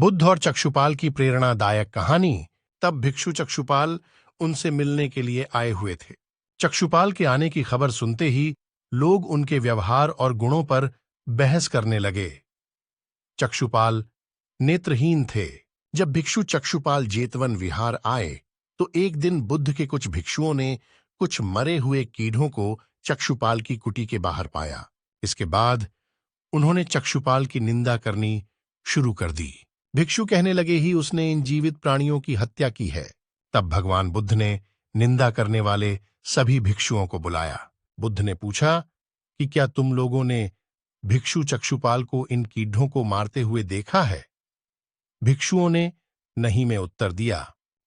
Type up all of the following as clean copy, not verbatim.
बुद्ध और चक्षुपाल की प्रेरणादायक कहानी। तब भिक्षु चक्षुपाल उनसे मिलने के लिए आए हुए थे। चक्षुपाल के आने की खबर सुनते ही लोग उनके व्यवहार और गुणों पर बहस करने लगे। चक्षुपाल नेत्रहीन थे। जब भिक्षु चक्षुपाल जेतवन विहार आए तो एक दिन बुद्ध के कुछ भिक्षुओं ने कुछ मरे हुए कीड़ों को चक्षुपाल की कुटी के बाहर पाया। इसके बाद उन्होंने चक्षुपाल की निंदा करनी शुरू कर दी। भिक्षु कहने लगे ही उसने इन जीवित प्राणियों की हत्या की है। तब भगवान बुद्ध ने निंदा करने वाले सभी भिक्षुओं को बुलाया। बुद्ध ने पूछा कि क्या तुम लोगों ने भिक्षु चक्षुपाल को इन कीड़ों को मारते हुए देखा है? भिक्षुओं ने नहीं में उत्तर दिया।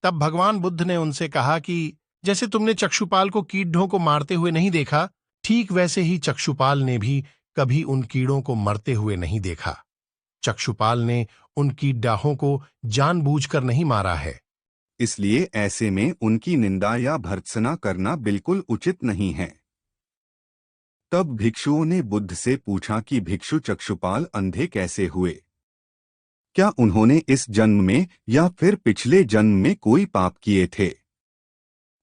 तब भगवान बुद्ध ने उनसे कहा कि जैसे तुमने चक्षुपाल को कीड़ों को मारते हुए नहीं देखा, ठीक वैसे ही चक्षुपाल ने भी कभी उन कीड़ों को मरते हुए नहीं देखा। चक्षुपाल ने उन कीड़ों को जानबूझकर नहीं मारा है। इसलिए ऐसे में उनकी निंदा या भर्त्सना करना बिल्कुल उचित नहीं है। तब भिक्षुओं ने बुद्ध से पूछा कि भिक्षु चक्षुपाल अंधे कैसे हुए? क्या उन्होंने इस जन्म में या फिर पिछले जन्म में कोई पाप किए थे?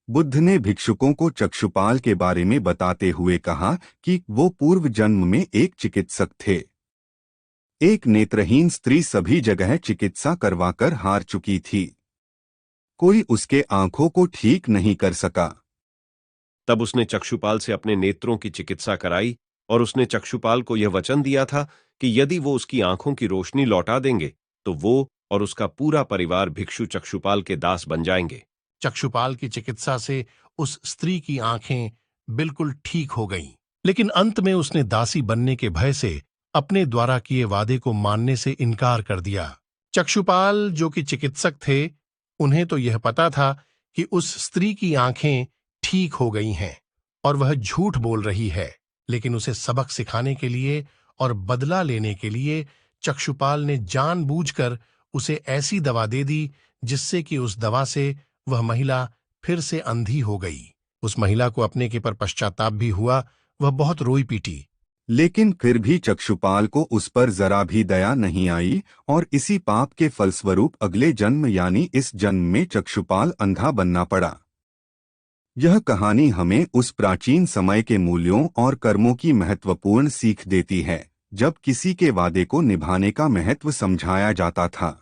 बुद्ध ने भिक्षुकों को चक्षुपाल के बारे में बताते हुए कहा कि वो पूर्व जन्म में एक चिकित्सक थे। एक नेत्रहीन स्त्री सभी जगह चिकित्सा करवाकर हार चुकी थी। कोई उसके आंखों को ठीक नहीं कर सका। तब उसने चक्षुपाल से अपने नेत्रों की चिकित्सा कराई और उसने चक्षुपाल को यह वचन दिया था कि यदि वो उसकी आंखों की रोशनी लौटा देंगे तो वो और उसका पूरा परिवार भिक्षु चक्षुपाल के दास बन जाएंगे। चक्षुपाल की चिकित्सा से उस स्त्री की आंखें बिल्कुल ठीक हो गईं, लेकिन अंत में उसने दासी बनने के भय से अपने द्वारा किए वादे को मानने से इनकार कर दिया। चक्षुपाल जो कि चिकित्सक थे, उन्हें तो यह पता था कि उस स्त्री की आंखें ठीक हो गई हैं और वह झूठ बोल रही है, लेकिन उसे सबक सिखाने के लिए और बदला लेने के लिए चक्षुपाल ने जानबूझकर उसे ऐसी दवा दे दी जिससे कि उस दवा से वह महिला फिर से अंधी हो गई। उस महिला को अपने के पर पश्चाताप भी हुआ। वह बहुत रोई पीटी, लेकिन फिर भी चक्षुपाल को उस पर जरा भी दया नहीं आई और इसी पाप के फलस्वरूप अगले जन्म यानी इस जन्म में चक्षुपाल अंधा बनना पड़ा। यह कहानी हमें उस प्राचीन समय के मूल्यों और कर्मों की महत्वपूर्ण सीख देती है, जब किसी के वादे को निभाने का महत्व समझाया जाता था।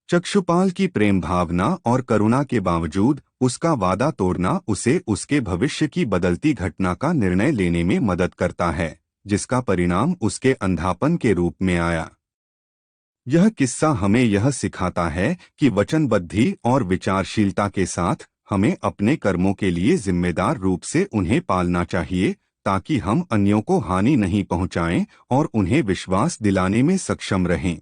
चक्षुपाल की प्रेम भावना और करुणा के बावजूद उसका वादा तोड़ना उसे उसके भविष्य की बदलती घटना का निर्णय लेने में मदद करता है, जिसका परिणाम उसके अंधापन के रूप में आया। यह किस्सा हमें यह सिखाता है कि वचनबद्धि और विचारशीलता के साथ हमें अपने कर्मों के लिए जिम्मेदार रूप से उन्हें पालना चाहिए, ताकि हम अन्यों को हानि नहीं पहुंचाएं और उन्हें विश्वास दिलाने में सक्षम रहें।